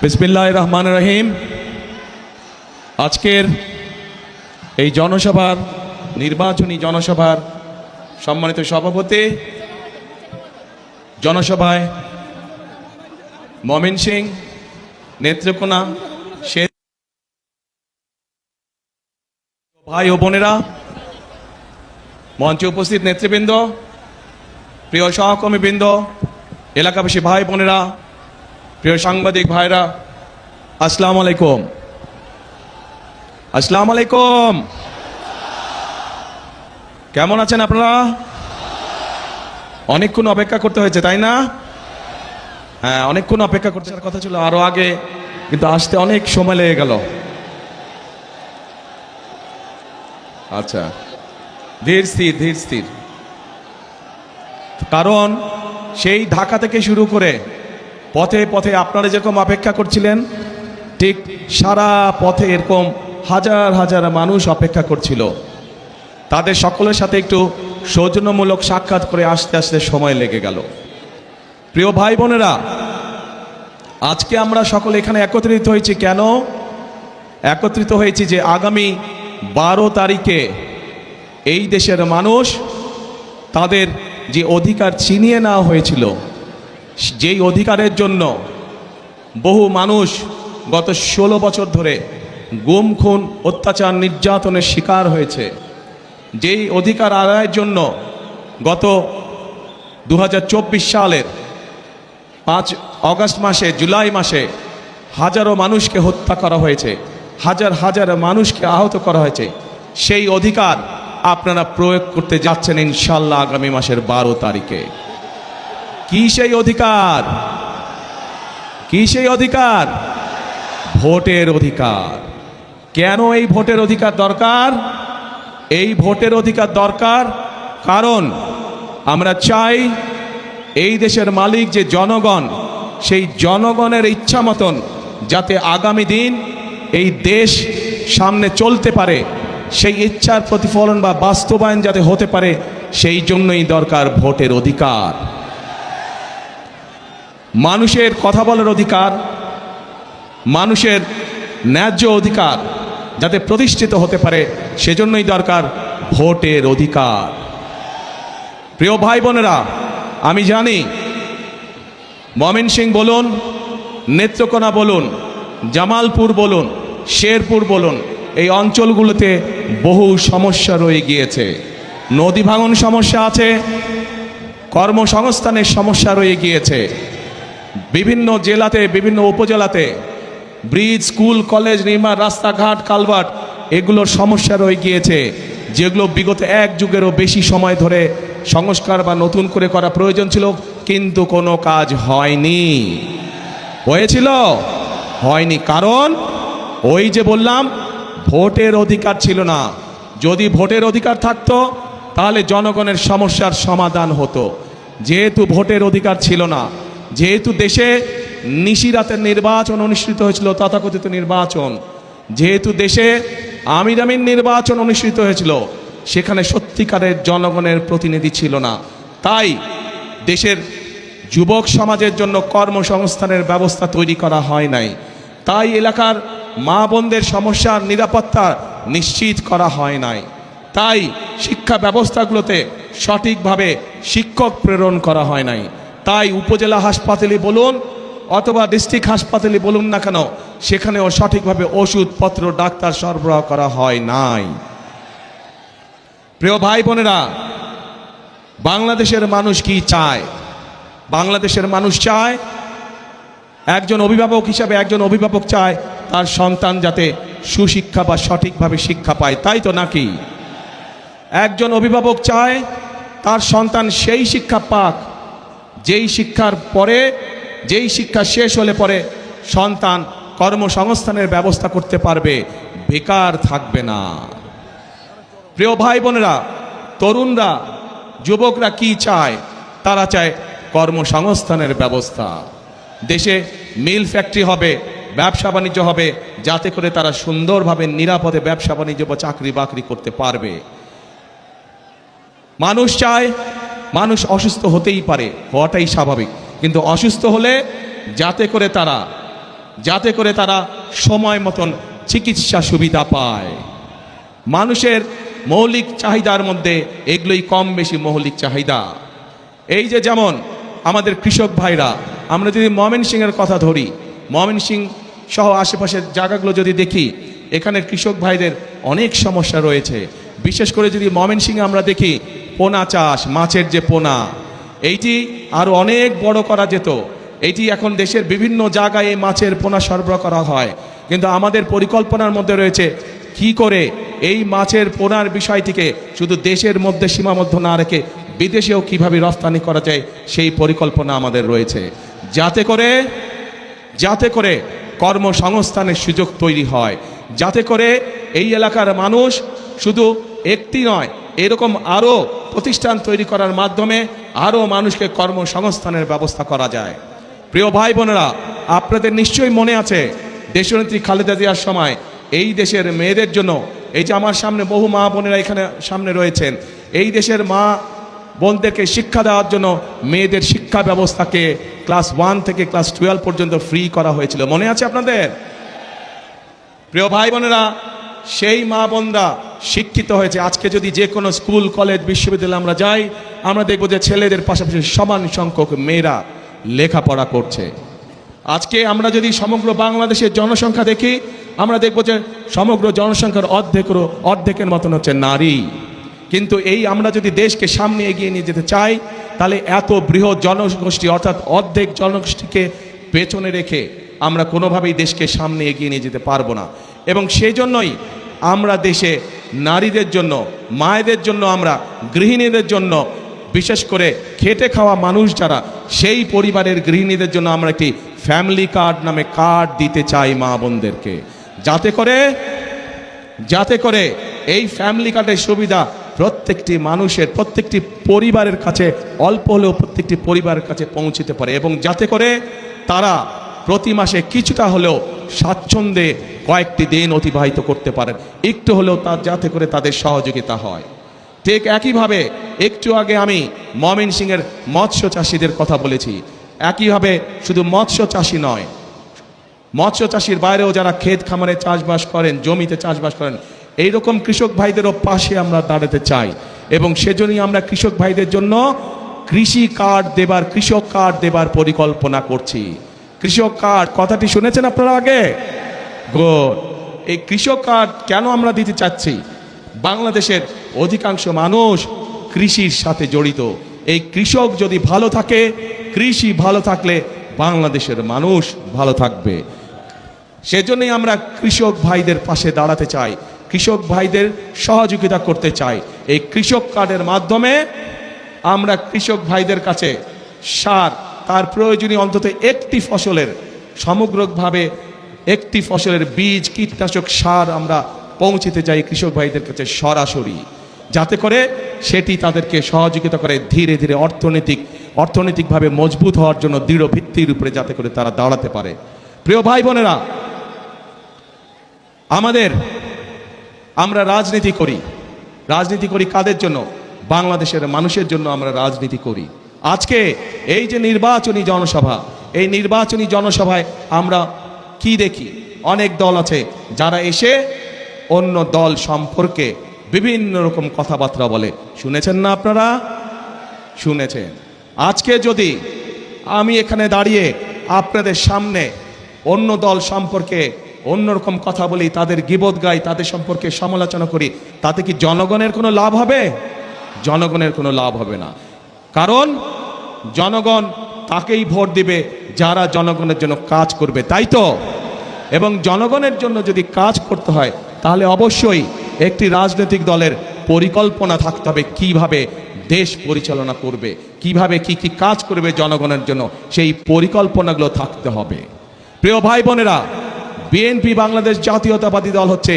বিসমিল্লাহির রহমানির রহিম। আজকের এই জনসভার নির্বাচনী জনসভার সম্মানিত সভাপতি, জনসভায় ময়মনসিংহ, নেত্রকোনা, ভাই ও বোনেরা, মঞ্চে উপস্থিত নেতৃবৃন্দ, প্রিয় সহকর্মীবৃন্দ, এলাকাবাসী ভাই বোনেরা, প্রিয় সাংবাদিক ভাইরা, আসসালামু আলাইকুম। আসসালামু আলাইকুম। কেমন আছেন আপনারা? অনেকক্ষণ অপেক্ষা করতে হয়েছে, তাই না? হ্যাঁ, অনেকক্ষণ অপেক্ষা করতে কথা ছিল আরো আগে, কিন্তু আসতে অনেক সময় লেগে গেল। আচ্ছা, ধীর স্থির, কারণ সেই ঢাকা থেকে শুরু করে পথে পথে আপনারা যেরকম অপেক্ষা করছিলেন, ঠিক সারা পথে এরকম হাজার হাজার মানুষ অপেক্ষা করছিল। তাদের সকলের সাথে একটু সৌজন্যমূলক সাক্ষাৎ করে আসতে আসতে সময় লেগে গেল। প্রিয় ভাই বোনেরা, আজকে আমরা সকলে এখানে একত্রিত হয়েছি কেন? একত্রিত হয়েছি যে আগামী 12 তারিখে এই দেশের মানুষ তাদের যে অধিকার ছিনিয়ে নেওয়া হয়েছিল, যেই অধিকারের জন্য বহু মানুষ গত 16 বছর ধরে গুম, খুন, অত্যাচার, নির্যাতনের শিকার হয়েছে, যেই অধিকার আদায়ের জন্য গত 2024 সালের 5 অগস্ট মাসে, জুলাই মাসে হাজারো মানুষকে হত্যা করা হয়েছে, হাজার হাজার মানুষকে আহত করা হয়েছে, সেই অধিকার আপনারা প্রয়োগ করতে যাচ্ছেন ইনশাল্লাহ আগামী মাসের 12 তারিখে। কি সেই অধিকার? কি সেই অধিকার? ভোটের অধিকার। কেন এই ভোটের অধিকার দরকার? এই ভোটের অধিকার দরকার কারণ আমরা চাই এই দেশের মালিক যে জনগণ, সেই জনগণের ইচ্ছা মতন যাতে আগামী দিন এই দেশ সামনে চলতে পারে, সেই ইচ্ছার প্রতিফলন বা বাস্তবায়ন যাতে হতে পারে, সেই জন্যই দরকার ভোটের অধিকার। মানুষের কথা বলার অধিকার, মানুষের ন্যায্য অধিকার যাতে প্রতিষ্ঠিত হতে পারে, সেজন্যই দরকার ভোটের অধিকার। প্রিয় ভাই বোনেরা, আমি জানি ময়মনসিংহ বলুন, নেত্রকোনা বলুন, জামালপুর বলুন, শেরপুর বলুন, এই অঞ্চলগুলোতে বহু সমস্যা রয়ে গিয়েছে। নদী ভাঙন সমস্যা আছে, কর্মসংস্থানের সমস্যা রয়ে গিয়েছে, বিভিন্ন জেলাতে, বিভিন্ন উপজেলাতে ব্রিজ, স্কুল, কলেজ নির্মাণ, রাস্তাঘাট, কালভার্ট, এগুলোর সমস্যা রয়ে গিয়েছে, যেগুলো বিগত 1 যুগেরও বেশি সময় ধরে সংস্কার বা নতুন করে করা প্রয়োজন ছিল, কিন্তু কোনো কাজ হয়নি। হয়েছিল? হয়নি। কারণ ওই যে বললাম, ভোটের অধিকার ছিল না। যদি ভোটের অধিকার থাকতো তাহলে জনগণের সমস্যার সমাধান হতো। যেহেতু ভোটের অধিকার ছিল না, যেহেতু দেশে নিশিরাতের নির্বাচন অনুষ্ঠিত হয়েছিল, তথাকথিত নির্বাচন, যেহেতু দেশে আমির আমির নির্বাচন অনুষ্ঠিত হয়েছিল, সেখানে সত্যিকারের জনগণের প্রতিনিধি ছিল না। তাই দেশের যুবক সমাজের জন্য কর্মসংস্থানের ব্যবস্থা তৈরি করা হয় নাই। তাই এলাকার মা বোনদের সমস্যার নিরাপত্তা নিশ্চিত করা হয় নাই। তাই শিক্ষা ব্যবস্থাগুলোতে সঠিকভাবে শিক্ষক প্রেরণ করা হয় নাই। তাই উপজেলা হাসপাতালে বলুন অথবা ডিস্ট্রিক্ট হাসপাতালে বলুন না কেন, সেখানেও সঠিকভাবে ওষুধপত্র, ডাক্তার সরবরাহ করা হয় নাই। প্রিয় ভাই বোনেরা, বাংলাদেশের মানুষ কি চায়? বাংলাদেশের মানুষ চায়, একজন অভিভাবক হিসাবে একজন অভিভাবক চায় তার সন্তান যাতে সুশিক্ষা বা সঠিকভাবে শিক্ষা পায়, তাই তো নাকি? একজন অভিভাবক চায় তার সন্তান সেই শিক্ষা পাক, যেই শিক্ষার পরে, যেই শিক্ষা শেষ হলে পরে সন্তান কর্মসংস্থানের ব্যবস্থা করতে পারবে, বেকার থাকবে না। প্রিয় ভাই বোনেরা, তরুণরা, যুবকরা কি চায়? তারা চায় কর্মসংস্থানের ব্যবস্থা। দেশে মিল ফ্যাক্টরি হবে, ব্যবসা বাণিজ্য হবে, যাতে করে তারা সুন্দরভাবে নিরাপদে ব্যবসা বাণিজ্য বা চাকরি বাকরি করতে পারবে। মানুষ চায়, মানুষ অসুস্থ হতেই পারে, হওয়াটাই স্বাভাবিক, কিন্তু অসুস্থ হলে যাতে করে তারা যাতে করে তারা সময় মতন চিকিৎসা সুবিধা পায়। মানুষের মৌলিক চাহিদার মধ্যে এগুলোই কম বেশি মৌলিক চাহিদা। এই যে যেমন আমাদের কৃষক ভাইরা, আমরা যদি ময়মনসিংহের কথা ধরি, ময়মনসিংহ সহ আশেপাশের জায়গাগুলো যদি দেখি, এখানের কৃষক ভাইদের অনেক সমস্যা রয়েছে। বিশেষ করে যদি ময়মনসিংহে আমরা দেখি পোনা চাষ, মাছের যে পোনা, এইটি আরও অনেক বড় করা যেত। এইটি এখন দেশের বিভিন্ন জায়গায় এই মাছের পোনা সরবরাহ করা হয়, কিন্তু আমাদের পরিকল্পনার মধ্যে রয়েছে কি করে এই মাছের পোনার বিষয়টিকে শুধু দেশের মধ্যে সীমাবদ্ধ না রেখে বিদেশেও কিভাবে রপ্তানি করা যায়, সেই পরিকল্পনা আমাদের রয়েছে, যাতে করে কর্মসংস্থানের সুযোগ তৈরি হয়, যাতে করে এই এলাকার মানুষ শুধু একটি নয়, এরকম আরও প্রতিষ্ঠান তৈরি করার মাধ্যমে আরও মানুষকে কর্মসংস্থানের ব্যবস্থা করা যায়। প্রিয় ভাই বোনেরা, আপনাদের নিশ্চয়ই মনে আছে দেশনেত্রী খালেদা জিয়ার সময় এই দেশের মেয়েদের জন্য, এই যে আমার সামনে বহু মা বোনেরা এখানে সামনে রয়েছেন, এই দেশের মা বোনদেরকে শিক্ষা দেওয়ার জন্য মেয়েদের শিক্ষা ব্যবস্থাকে ক্লাস 1 থেকে ক্লাস 12 পর্যন্ত ফ্রি করা হয়েছিল। মনে আছে আপনাদের? প্রিয় ভাই বোনেরা, সেই মা বোনরা শিক্ষিত হয়েছে। আজকে যদি যে কোনো স্কুল, কলেজ, বিশ্ববিদ্যালয়ে আমরা যাই, আমরা দেখব যে ছেলেদের পাশাপাশি সমান সংখ্যক মেয়েরা লেখাপড়া করছে। আজকে আমরা যদি সমগ্র বাংলাদেশের জনসংখ্যা দেখি, আমরা দেখব যে সমগ্র জনসংখ্যার অর্ধেকের মতন হচ্ছে নারী। কিন্তু এই আমরা যদি দেশকে সামনে এগিয়ে নিয়ে যেতে চাই, তাহলে এত বৃহৎ জনগোষ্ঠী অর্থাৎ অর্ধেক জনগোষ্ঠীকে পেছনে রেখে আমরা কোনোভাবেই দেশকে সামনে এগিয়ে নিয়ে যেতে পারবো না। এবং সেই জন্যই আমরা দেশে নারীদের জন্য, মায়েদের জন্য, আমরা গৃহিণীদের জন্য, বিশেষ করে খেটে খাওয়া মানুষ যারা, সেই পরিবারের গৃহিণীদের জন্য আমরা একটি ফ্যামিলি কার্ড নামে কার্ড দিতে চাই মা বোনদেরকে, যাতে করে এই ফ্যামিলি কার্ডের সুবিধা প্রত্যেকটি মানুষের, প্রত্যেকটি পরিবারের কাছে অল্প হলেও প্রত্যেকটি পরিবারের কাছে পৌঁছতে পারে, এবং যাতে করে তারা প্রতি মাসে কিছুটা হলেও স্বাচ্ছন্দ্যে কয়েকটি দিন অতিবাহিত করতে পারেন, একটু হলেও যাতে করে তাদের সহযোগিতা হয়। ঠিক একইভাবে একটু আগে আমি ময়মনসিংহের মৎস্য চাষিদের কথা বলেছি। একইভাবে শুধু মৎস্য চাষি নয়, মৎস্য চাষির বাইরেও যারা ক্ষেত খামারে চাষবাস করেন, জমিতে চাষবাস করেন, এইরকম কৃষক ভাইদেরও পাশে আমরা দাঁড়াতে চাই। এবং সেজন্যই আমরা কৃষক ভাইদের জন্য কৃষক কার্ড দেবার পরিকল্পনা করছি। কৃষক কার্ড কথাটি শুনেছেন আপনারা আগে? গুড। এই কৃষক কার্ড কেন আমরা দিতে চাচ্ছি? বাংলাদেশের অধিকাংশ মানুষ কৃষির সাথে জড়িত। এই কৃষক যদি ভালো থাকে, কৃষি ভালো থাকলে বাংলাদেশের মানুষ ভালো থাকবে। সেজন্যই আমরা কৃষক ভাইদের পাশে দাঁড়াতে চাই, কৃষক ভাইদের সহযোগিতা করতে চাই। এই কৃষক কার্ডের মাধ্যমে আমরা কৃষক ভাইদের কাছে সার, তার প্রয়োজনীয় অন্তত একটি ফসলের, সমগ্রভাবে একটি ফসলের বীজ, কীটনাশক, সার আমরা পৌঁছতে চাই কৃষক ভাইদের কাছে সরাসরি, যাতে করে সেটি তাদেরকে সহযোগিতা করে ধীরে ধীরে অর্থনৈতিকভাবে মজবুত হওয়ার জন্য দৃঢ় ভিত্তির উপরে যাতে করে তারা দাঁড়াতে পারে। প্রিয় ভাই বোনেরা, আমরা রাজনীতি করি কাদের জন্য? বাংলাদেশের মানুষের জন্য আমরা রাজনীতি করি। আজকে এই যে নির্বাচনী জনসভা, এই নির্বাচনী জনসভায় আমরা কি দেখি? অনেক দল আছে যারা এসে অন্য দল সম্পর্কে বিভিন্ন রকম কথাবার্তা বলে। শুনেছেন না আপনারা? শুনেছেন। আজকে যদি আমি এখানে দাঁড়িয়ে আপনাদের সামনে অন্য দল সম্পর্কে অন্যরকম কথা বলি, তাদের গীবত গাই, তাদের সম্পর্কে সমালোচনা করি, তাতে কি জনগণের কোনো লাভ হবে? জনগণের কোনো লাভ হবে না। কারণ জনগণ তাকেই ভোট দিবে যারা জনগণের জন্য কাজ করবে, তাই তো? এবং জনগণের জন্য যদি কাজ করতে হয়, তাহলে অবশ্যই একটি রাজনৈতিক দলের পরিকল্পনা থাকতে হবে কিভাবে দেশ পরিচালনা করবে, কিভাবে কি কি কাজ করবে জনগণের জন্য, সেই পরিকল্পনাগুলো থাকতে হবে। প্রিয় ভাই বোনেরা, বিএনপি বাংলাদেশ জাতীয়তাবাদী দল হচ্ছে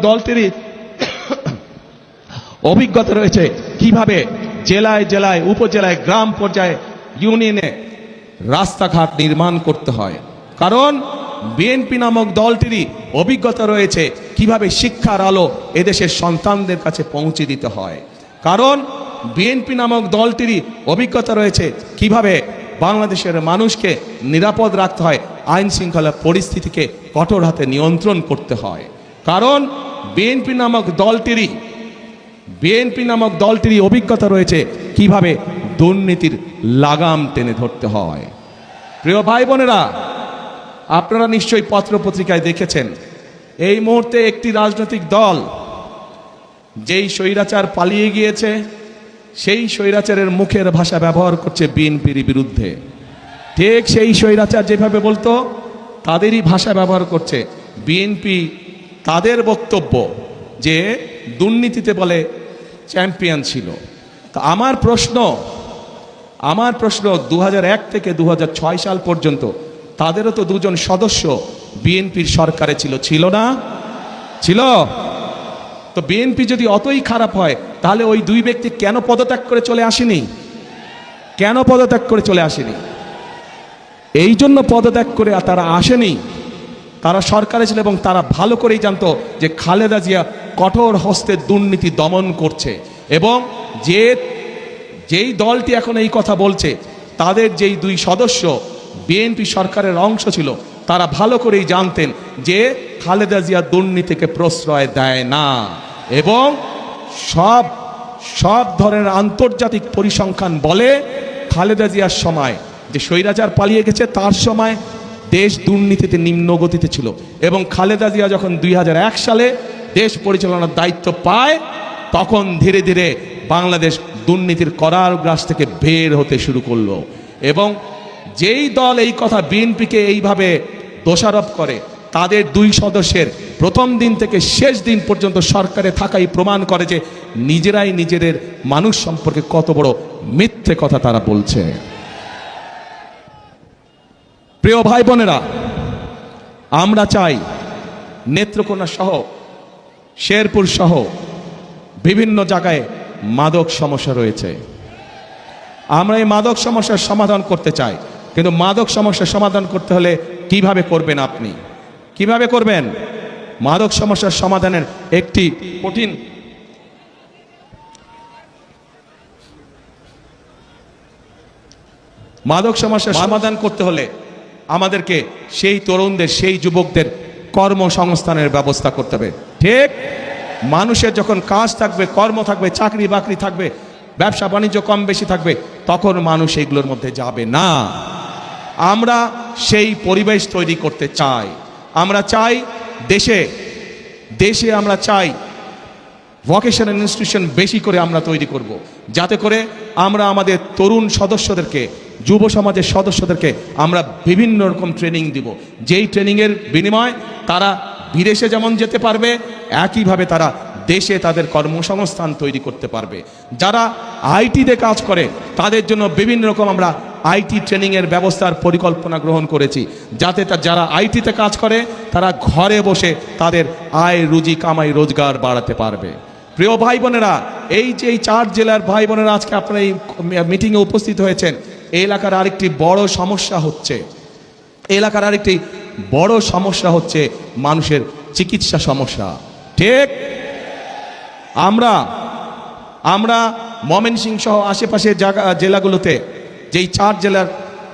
দলটির অভিজ্ঞতা রয়েছে কিভাবে জেলায় জেলায়, উপজেলায়, গ্রাম পর্যায়ে, ইউনিয়নে রাস্তাঘাট নির্মাণ করতে হয়। কারণ বিএনপি নামক দলটিরই অভিজ্ঞতা রয়েছে কিভাবে শিক্ষার আলো এদেশের সন্তানদের কাছে পৌঁছে দিতে হয়। কারণ বিএনপি নামক দলটিরই অভিজ্ঞতা রয়েছে কিভাবে বাংলাদেশের মানুষকে নিরাপদ রাখতে হয়, আইন শৃঙ্খলা পরিস্থিতিকে কঠোর হাতে নিয়ন্ত্রণ করতে হয়। কারণ বিএনপি নামক দলটিরই অভিজ্ঞতা রয়েছে কিভাবে দুর্নীতির লাগাম টেনে ধরতে হয়। প্রিয় ভাই বোনেরা, আপনারা নিশ্চয়ই পত্রপত্রিকায় দেখেছেন এই মুহূর্তে একটি রাজনৈতিক দল যেই স্বৈরাচার পালিয়ে গিয়েছে সেই স্বৈরাচারের মুখের ভাষা ব্যবহার করছে বিএনপির বিরুদ্ধে। ঠিক সেই স্বৈরাচার যেভাবে বলতো তাদেরই ভাষা ব্যবহার করছে বিএনপি। তাদের বক্তব্য যে দুর্নীতিতে বলে চ্যাম্পিয়ন ছিল। তা আমার প্রশ্ন 2001 থেকে 2006 সাল পর্যন্ত তাদেরও তো দুজন সদস্য বিএনপির সরকারে ছিল না? ছিল। তো বিএনপি যদি অতই খারাপ হয় তাহলে ওই দুই ব্যক্তি কেন পদত্যাগ করে চলে আসেনি? এই জন্য পদত্যাগ করে তারা আসেনি। তারা সরকারে ছিল এবং তারা ভালো করেই জানতো যে খালেদা জিয়া কঠোর হস্তে দুর্নীতি দমন করছে, এবং যেই দলটি এখন এই কথা বলছে তাদের যেই দুই সদস্য বিএনপি সরকারের অংশ ছিল তারা ভালো করেই জানতেন যে খালেদা জিয়া দুর্নীতিকে প্রশ্রয় দেয় না, এবং সব ধরনের আন্তর্জাতিক পরিসংখ্যান বলে খালেদা জিয়ার সময় যে স্বৈরাচার পালিয়ে গেছে তার সময় দেশ দুর্নীতিতে নিম্ন গতিতে ছিল, এবং খালেদা জিয়া যখন 2001 সালে দেশ পরিচালনার দায়িত্ব পায় তখন ধীরে ধীরে বাংলাদেশ দুর্নীতির করালগ্রাস থেকে বের হতে শুরু করলো। এবং যেই দল এই কথা বিএনপিকে এইভাবে দোষারোপ করে তাদের দুই সদস্যের প্রথম দিন থেকে শেষ দিন পর্যন্ত সরকারে থাকাই প্রমাণ করে যে নিজেরাই নিজেদের মানুষ সম্পর্কে কত বড় মিথ্যে কথা তারা বলছে। প্রিয় ভাই বোনেরা, আমরা চাই নেত্রকোনা সহ শেরপুর সহ বিভিন্ন জায়গায় মাদক সমস্যা রয়েছে। আমরা এই মাদক সমস্যার সমাধান করতে চাই, কিন্তু মাদক সমস্যার সমাধান করতে হলে কিভাবে করবেন? আপনি কিভাবে করবেন? মাদক সমস্যার সমাধানের একটি কঠিন মাদক সমস্যার সমাধান করতে হলে আমাদেরকে সেই তরুণদের, সেই যুবকদের কর্মসংস্থানের ব্যবস্থা করতে হবে। ঠিক, মানুষের যখন কাজ থাকবে, কর্ম থাকবে, চাকরি বাকরি থাকবে, ব্যবসা বাণিজ্য কম বেশি থাকবে, তখন মানুষ এগুলোর মধ্যে যাবে না। আমরা সেই পরিবেশ তৈরি করতে চাই। আমরা চাই দেশে আমরা চাই ভোকেশনাল ইনস্টিটিউশন বেশি করে আমরা তৈরি করব, যাতে করে আমরা আমাদের তরুণ সদস্যদেরকে, যুব সমাজের সদস্যদেরকে আমরা বিভিন্ন রকম ট্রেনিং দিব, যেই ট্রেনিংয়ের বিনিময়ে তারা বিদেশে যেমন যেতে পারবে একইভাবে তারা দেশে তাদের কর্মসংস্থান তৈরি করতে পারবে। যারা আইটিতে কাজ করে তাদের জন্য বিভিন্ন রকম আমরা আইটি ট্রেনিংয়ের ব্যবস্থার পরিকল্পনা গ্রহণ করেছি, যাতে যারা আইটিতে কাজ করে তারা ঘরে বসে তাদের আয় রুজি কামাই রোজগার বাড়াতে পারবে। প্রিয় ভাই বোনেরা, এই যে এই 4 জেলার ভাই বোনেরা আজকে আপনারা এই মিটিংয়ে উপস্থিত হয়েছেন, এই এলাকার আরেকটি বড় সমস্যা হচ্ছে মানুষের চিকিৎসা সমস্যা। ঠিক, আমরা ময়মনসিংহ সহ আশেপাশের জেলাগুলোতে যেই 4 জেলার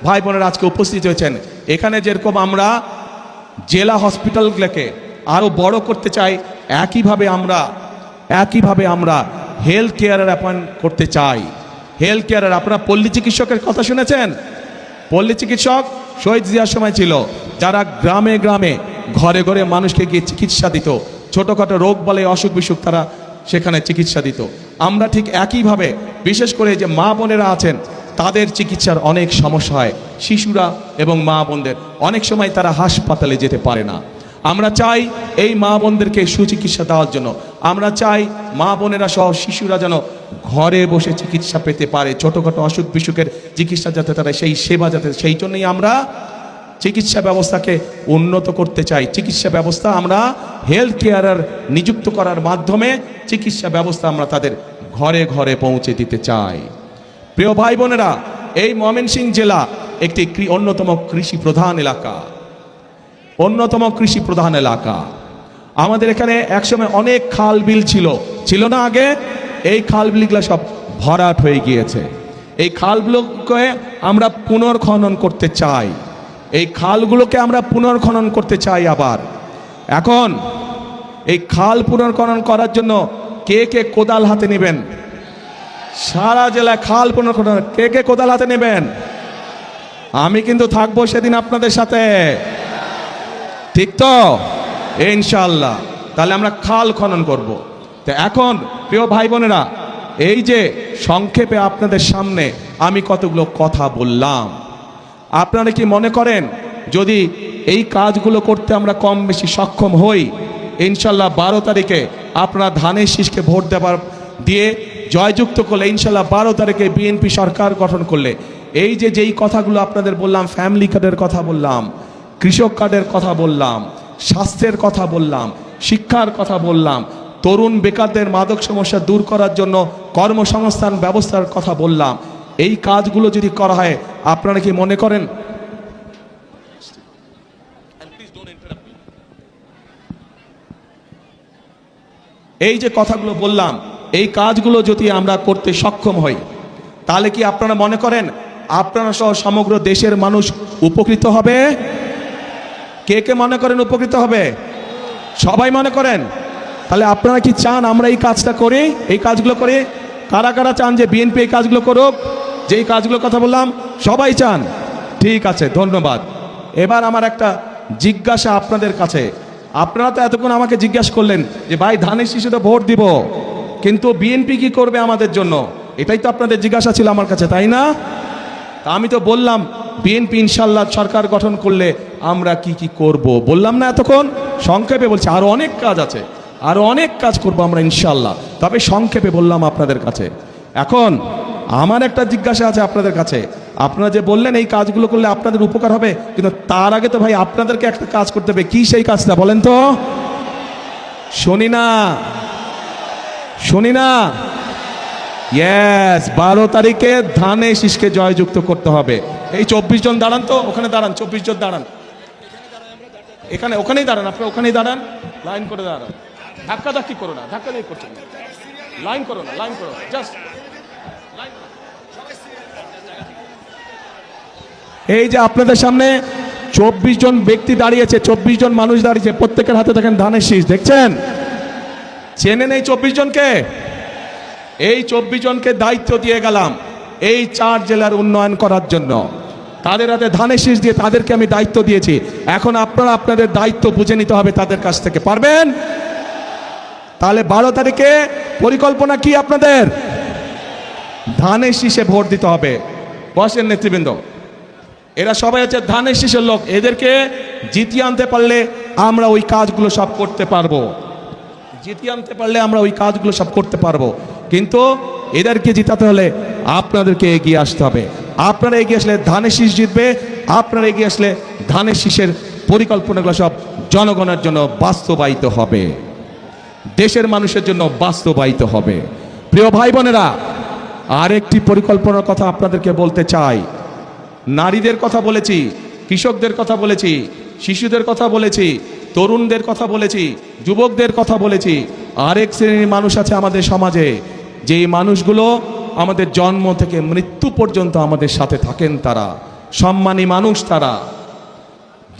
ভাই বোনেরা আজকে উপস্থিত হয়েছেন, এখানে যেরকম আমরা জেলা হসপিটালগুলোকে আরো বড় করতে চাই, একইভাবে আমরা হেলথ কেয়ারের অ্যাপয়েন্ট করতে চাই। হেলথ কেয়ারের, আপনারা পল্লী চিকিৎসকের কথা শুনেছেন? পল্লী চিকিৎসক শহীদ জিয়ার সময় ছিল, যারা গ্রামে গ্রামে ঘরে ঘরে মানুষকে গিয়ে চিকিৎসা দিত, ছোটোখাটো রোগ বলে অসুখ বিসুখ তারা সেখানে চিকিৎসা দিত। আমরা ঠিক একইভাবে বিশেষ করে যে মা বোনেরা আছেন তাদের চিকিৎসার অনেক সমস্যা হয়, শিশুরা এবং মা বোনদের অনেক সময় তারা হাসপাতালে যেতে পারে না। আমরা চাই এই মা বোনদেরকে সুচিকিৎসা দেওয়ার জন্য। আমরা চাই মা বোনেরা সহ শিশুরা যেন ঘরে বসে চিকিৎসা পেতে পারে, ছোটোখাটো অসুখ বিসুখের চিকিৎসা যাতে তারা সেই সেবা যাতে, সেই জন্যই আমরা চিকিৎসা ব্যবস্থাকে উন্নত করতে চাই। চিকিৎসা ব্যবস্থা আমরা হেলথ কেয়ারার নিযুক্ত করার মাধ্যমে চিকিৎসা ব্যবস্থা আমরা তাদের ঘরে ঘরে পৌঁছে দিতে চাই। প্রিয় ভাই বোনেরা, এই ময়মনসিংহ জেলা একটি অন্যতম কৃষি প্রধান এলাকা। অন্যতম কৃষি প্রধান এলাকা। আমাদের এখানে একসময় অনেক খাল বিল ছিল না আগে? এই খাল বিলগুলো সব ভরাট হয়ে গিয়েছে। এই খালগুলোকে আমরা পুনর্খনন করতে চাই, এই খালগুলোকে আমরা পুনর্খনন করতে চাই আবার। এখন এই খাল পুনর্খনন করার জন্য কে কে কোদাল হাতে নেবেন? সারা জেলায় খাল পুনর্খনন কে কে কোদাল হাতে নেবেন? আমি কিন্তু থাকবো সেদিন আপনাদের সাথে, ঠিক তো? ইনশাআল্লাহ। তাহলে আমরা খাল খনন করব। তো এখন প্রিয় ভাই বোনেরা, এই যে সংক্ষেপে আপনাদের সামনে আমি কতগুলো কথা বললাম, আপনারা কি মনে করেন যদি এই কাজগুলো করতে আমরা কম বেশি সক্ষম হই, ইনশাল্লাহ 12 তারিখে আপনারা ধানের শীষকে ভোট দিয়ে জয়যুক্ত করলে, ইনশাল্লাহ 12 তারিখে বিএনপি সরকার গঠন করলে, এই যে যেই কথাগুলো আপনাদের বললাম, ফ্যামিলি কার্ডের কথা বললাম, কৃষক কার্ডের কথা বললাম, স্বাস্থ্যের কথা বললাম, শিক্ষার কথা বললাম, তরুণ বেকারদের মাদক সমস্যা দূর করার জন্য কর্মসংস্থান ব্যবস্থার কথা বললাম, এই কাজগুলো যদি করা হয়, আপনারা কি মনে করেন এই যে কথাগুলো বললাম, এই কাজগুলো যদি আমরা করতে সক্ষম হই, তাহলে কি আপনারা মনে করেন আপনারা সহ সমগ্র দেশের মানুষ উপকৃত হবে? কে কে মনে করেন উপকৃত হবে? সবাই মনে করেন? তাহলে আপনারা কি চান আমরা এই কাজটা করি, এই কাজগুলো করি? কারা কারা চান যে বিএনপি এই কাজগুলো করুক, যেই কাজগুলোর কথা বললাম? সবাই চান? ঠিক আছে, ধন্যবাদ। এবার আমার একটা জিজ্ঞাসা আপনাদের কাছে। আপনারা তো এতক্ষণ আমাকে জিজ্ঞাসা করলেন যে ভাই ধানের শীষে তো ভোট দিব, কিন্তু বিএনপি কি করবে আমাদের জন্য, এটাই তো আপনাদের জিজ্ঞাসা ছিল আমার কাছে, তাই না? তা আমি তো বললাম বিএনপি ইনশাল্লাহ সরকার গঠন করলে আমরা কি কি করব বললাম না এতক্ষণ? সংক্ষেপে বলছি, আরো অনেক কাজ আছে, আরো অনেক কাজ করব আমরা ইনশাল্লাহ, তবে সংক্ষেপে বললাম আপনাদের কাছে। এখন আমার একটা জিজ্ঞাসা আছে আপনাদের কাছে। আপনারা যে বললেন এই কাজগুলো করলে আপনাদের উপকার হবে, কিন্তু তার আগে তো ভাই আপনাদেরকে একটা কাজ করতে হবে। কি সেই কাজটা বলেন তো? শুনি না, শুনি না। ইয়েস, 12 তারিখে ধানের শীষকে জয়যুক্ত করতে হবে। এই 24 জন দাঁড়ান তো, ওখানে দাঁড়ান, 24 জন দাঁড়ান, এখানে ওখানেই দাঁড়ান, আপনারা ওখানেই দাঁড়ান, লাইন করে দাঁড়ান, ধাক্কা ধাক্কি করো না, ধাক্কা দিয়ে করছেন, লাইন করো না, লাইন করো, জাস্ট এই যে আপনাদের সামনে 24 জন ব্যক্তি দাঁড়িয়েছে, 24 জন মানুষ দাঁড়িয়েছে, প্রত্যেকের হাতে দেখেন ধানের শীষ, দেখছেন? চেনেন এই 24 জনকে? এই 24 জনকে দায়িত্ব দিয়ে গেলাম এই 4 জেলার উন্নয়ন করার জন্য। তাদের হাতে ধানের শীষ দিয়ে তাদেরকে আমি দায়িত্ব দিয়েছি। এখন আপনারা আপনাদের দায়িত্ব বুঝে নিতে হবে তাদের কাছ থেকে, পারবেন? তাহলে 12 তারিখে পরিকল্পনা কি আপনাদের? ধানের শীষে ভোট দিতে হবে। বসেন নেতৃবৃন্দ, এরা সবাই হচ্ছে ধানের শীষের লোক, এদেরকে জিতিয়ে আনতে পারলে আমরা ওই কাজগুলো সব করতে পারবো, জিতিয়ে আনতে পারলে আমরা ওই কাজগুলো সব করতে পারবো। কিন্তু এদেরকে জিতাতে হলে আপনাদেরকে এগিয়ে আসতে হবে। আপনারা এগিয়ে আসলে ধানের শীষ জিতবে, আপনারা এগিয়ে আসলে ধানের শীষের পরিকল্পনাগুলো সব জনগণের জন্য বাস্তবায়িত হবে, দেশের মানুষের জন্য বাস্তবায়িত হবে। প্রিয় ভাই বোনেরা, আরেকটি পরিকল্পনার কথা আপনাদেরকে বলতে চাই। নারীদের কথা বলেছি, কৃষকদের কথা বলেছি, শিশুদের কথা বলেছি, তরুণদের কথা বলেছি, যুবকদের কথা বলেছি। আরেক শ্রেণীর মানুষ আছে আমাদের সমাজে, যেই মানুষগুলো আমাদের জন্ম থেকে মৃত্যু পর্যন্ত আমাদের সাথে থাকেন। তারা সম্মানী মানুষ, তারা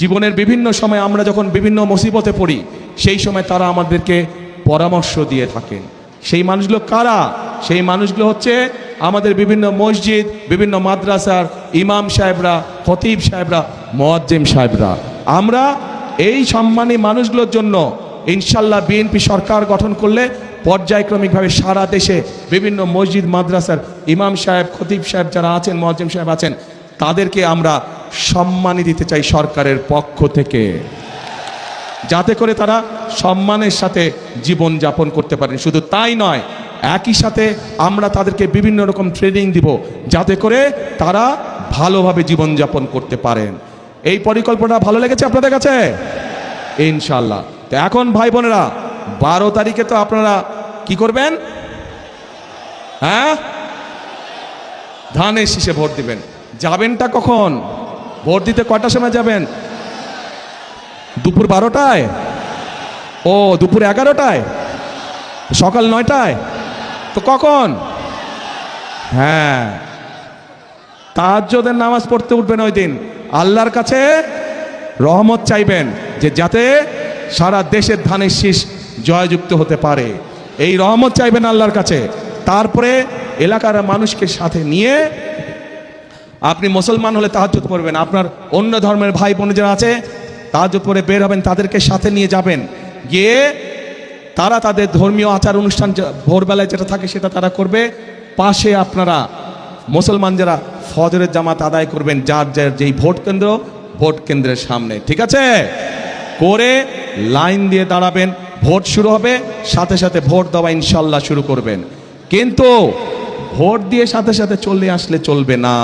জীবনের বিভিন্ন সময় আমরা যখন বিভিন্ন মুসিবতে পড়ি সেই সময় তারা আমাদেরকে পরামর্শ দিয়ে থাকেন। সেই মানুষগুলো কারা? সেই মানুষগুলো হচ্ছে আমাদের বিভিন্ন মসজিদ, বিভিন্ন মাদ্রাসার ইমাম সাহেবরা, খতিব সাহেবরা, মুয়াজ্জিম সাহেবরা। আমরা এই সম্মানী মানুষগুলোর জন্য ইনশাল্লাহ বিএনপি সরকার গঠন করলে পর্যায়ক্রমিকভাবে সারা দেশে বিভিন্ন মসজিদ মাদ্রাসার ইমাম সাহেব, খতিব সাহেব যারা আছেন, মুয়াজ্জিম সাহেব আছেন, তাদেরকে আমরা সম্মানী দিতে চাই সরকারের পক্ষ থেকে, যাতে করে তারা সম্মানের সাথে জীবন যাপন করতে পারেন। শুধু তাই নয়, একই সাথে আমরা তাদেরকে বিভিন্ন রকম ট্রেনিং দিব, যাতে করে তারা ভালোভাবে জীবনযাপন করতে পারেন। এই পরিকল্পনা ভালো লেগেছে আপনাদের কাছে? ইনশাল্লাহ। তো এখন ভাই বোনেরা, 12 তারিখে তো আপনারা কি করবেন? হ্যাঁ, ধানের শীষে ভোট দিবেন। যাবেনটা কখন? ভোট দিতে কয়টার সময় যাবেন? দুপুর 12টায়? ও দুপুর 11টায়? সকাল 9টায়? তো কখন? হ্যাঁ, তাহাজ্জুদের নামাজ পড়তে উঠবেন ওই দিন, আল্লাহর কাছে রহমত চাইবেন যে যাতে সারা দেশের ধানের শীষ জয়যুক্ত হতে পারে, এই রহমত চাইবেন আল্লাহর কাছে। তারপরে এলাকার মানুষকে সাথে নিয়ে আপনি মুসলমান হলে তাহাজ্জুদ পড়বেন, আপনার অন্য ধর্মের ভাই বোন যারা আছে তাহাজ্জুদ পড়ে বের হবেন, তাদেরকে সাথে নিয়ে যাবেন, গিয়ে তারা তাদের ধর্মীয় আচার অনুষ্ঠান ভোরবেলায় যেটা থাকে সেটা তারা করবে, পাশে আপনারা মুসলমান যারা ফজরের জামাত আদায় করবেন যার যার যেই ভোট কেন্দ্রের সামনে, ঠিক আছে? করে লাইন দিয়ে দাঁড়াবেন, ভোট শুরু হবে, সাথে সাথে ভোট দেওয়া ইনশাল্লাহ শুরু করবেন। কিন্তু ভোট দিয়ে সাথে সাথে চলে আসলে চলবে না,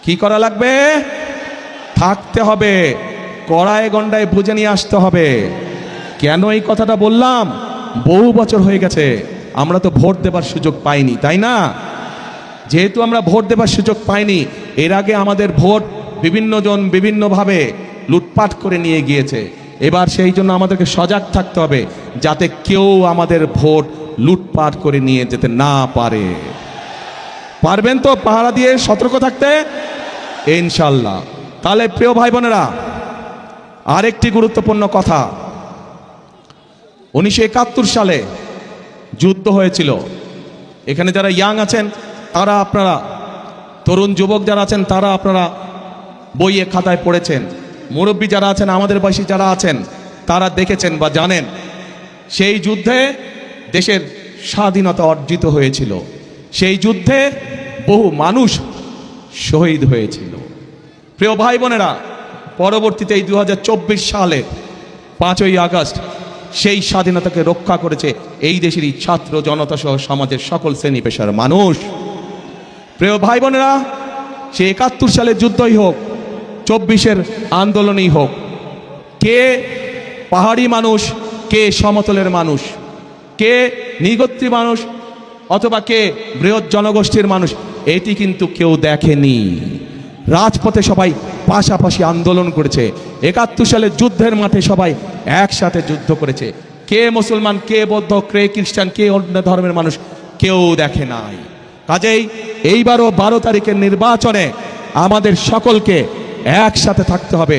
কি করা লাগবে? থাকতে হবে, কড়ায় গন্ডায় বুঝে নিয়ে আসতে হবে। কেন এই কথাটা বললাম? বহু বছর হয়ে গেছে আমরা তো ভোট দেবার সুযোগ পাইনি, তাই না? যেহেতু আমরা ভোট দেবার সুযোগ পাইনি, এর আগে আমাদের ভোট বিভিন্ন জন বিভিন্নভাবে লুটপাট করে নিয়ে গিয়েছে। এবার সেই জন্য আমাদেরকে সজাগ থাকতে হবে যাতে কেউ আমাদের ভোট লুটপাট করে নিয়ে যেতে না পারে। পারবেন তো পাহারা দিয়ে সতর্ক থাকতে? ইনশাল্লাহ। তাহলে প্রিয় ভাই বোনেরা, আরেকটি গুরুত্বপূর্ণ কথা, 1971 সালে যুদ্ধ হয়েছিল। এখানে যারা ইয়াং আছেন তারা, আপনারা তরুণ যুবক যারা আছেন তারা আপনারা বইয়ে খাতায় পড়েছেন, মুরব্বী যারা আছেন আমাদের বয়সী যারা আছেন তারা দেখেছেন বা জানেন, সেই যুদ্ধে দেশের স্বাধীনতা অর্জিত হয়েছিল। সেই যুদ্ধে বহু মানুষ শহীদ হয়েছিল। প্রিয় ভাই বোনেরা, পরবর্তীতে এই 2024 সালে 5ই আগস্ট সেই স্বাধীনতাকে রক্ষা করেছে এই দেশেরই ছাত্র জনতা সহ সমাজের সকল শ্রেণী পেশার মানুষ। প্রিয় ভাই বোনেরা, সে 71 সালের যুদ্ধই হোক, 24-এর আন্দোলনই হোক, কে পাহাড়ি মানুষ, কে সমতলের মানুষ, কে নৃগোত্রী মানুষ অথবা কে বৃহৎ জনগোষ্ঠীর মানুষ, এটি কিন্তু কেউ দেখেনি। রাজপথে সবাই পাশাপাশি আন্দোলন করেছে। 71 সালের যুদ্ধের মাঠে সবাই একসাথে যুদ্ধ করেছে। কে মুসলমান, কে বৌদ্ধ, কে খ্রিস্টান, কে অন্য ধর্মের মানুষ, কেউ দেখে নাই। কাজেই এইবারও 12 তারিখের নির্বাচনে আমাদের সকলকে একসাথে থাকতে হবে,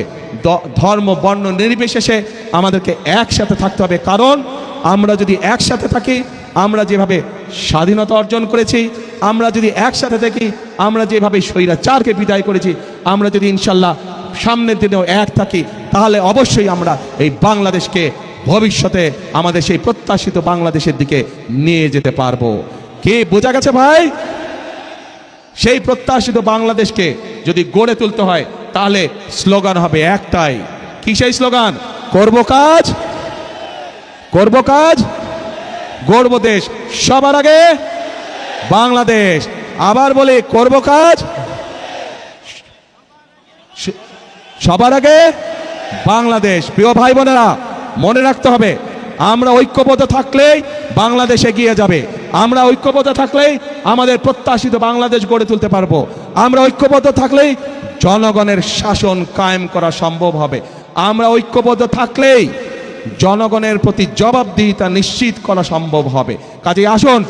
ধর্ম বর্ণ নির্বিশেষে আমাদেরকে একসাথে থাকতে হবে। কারণ আমরা যদি একসাথে থাকি, আমরা যেভাবে স্বাধীনতা অর্জন করেছি, আমরা যদি একসাথে থাকি, আমরা যেভাবে স্বৈরাচারকে বিদায় করেছি, আমরা যদি ইনশাল্লাহ সামনের দিনেও এক থাকি, তাহলে অবশ্যই আমরা এই বাংলাদেশকে ভবিষ্যতে আমাদের সেই প্রত্যাশিত বাংলাদেশের দিকে নিয়ে যেতে পারবো। কি বোঝা গেছে ভাই? সেই প্রত্যাশিত বাংলাদেশকে যদি গড়ে তুলতে হয় তাহলে স্লোগান হবে একটাই। কি সেই স্লোগান? করব কাজ, করব কাজ, গড়ব দেশ, সবার আগে বাংলাদেশ। আবার বলি, করব কাজ, সবার আগে বাংলাদেশ। প্রিয় ভাই বোনেরা, মনে রাখতে হবে, আমরা ঐক্যবদ্ধ থাকলেই বাংলাদেশ এগিয়ে যাবে। আমরা ঐক্যবদ্ধ থাকলেই আমাদের প্রত্যাশিত বাংলাদেশ গড়ে তুলতে পারবো। আমরা ঐক্যবদ্ধ থাকলেই জনগণের শাসন কায়েম করা সম্ভব হবে। আমরা ঐক্যবদ্ধ থাকলেই জনগণের প্রতি জবাবদিহিতা নিশ্চিত করা সম্ভব হবে। কাজেই আসুন,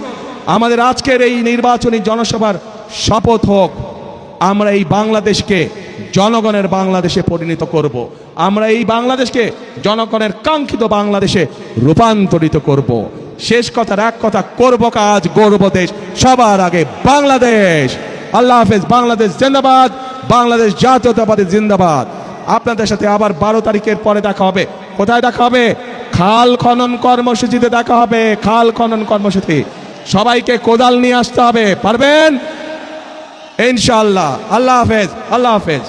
আমাদের আজকের এই নির্বাচনী জনসভার শপথ হোক, আমরা এই বাংলাদেশকে জনগণের বাংলাদেশে পরিণত করব। আমরা এই বাংলাদেশকে জনগণের কাঙ্ক্ষিত বাংলাদেশে রূপান্তরিত করব। শেষ কথার এক কথা, করব কাজ, গড়ব দেশ, সবার আগে বাংলাদেশ। আল্লাহ হাফেজ। বাংলাদেশ জিন্দাবাদ, বাংলাদেশ জাতীয়তাবাদী জিন্দাবাদ। আপনাদের সাথে আবার 12 তারিখের পরে দেখা হবে। কোথায় দেখা হবে? খাল খনন কর্মসূচিতে দেখা হবে। খাল খনন কর্মসূচি, সবাইকে কোদাল নিয়ে আসতে হবে। পারবেন ইনশাআল্লাহ। আল্লাহ হাফেজ, আল্লাহ হাফেজ।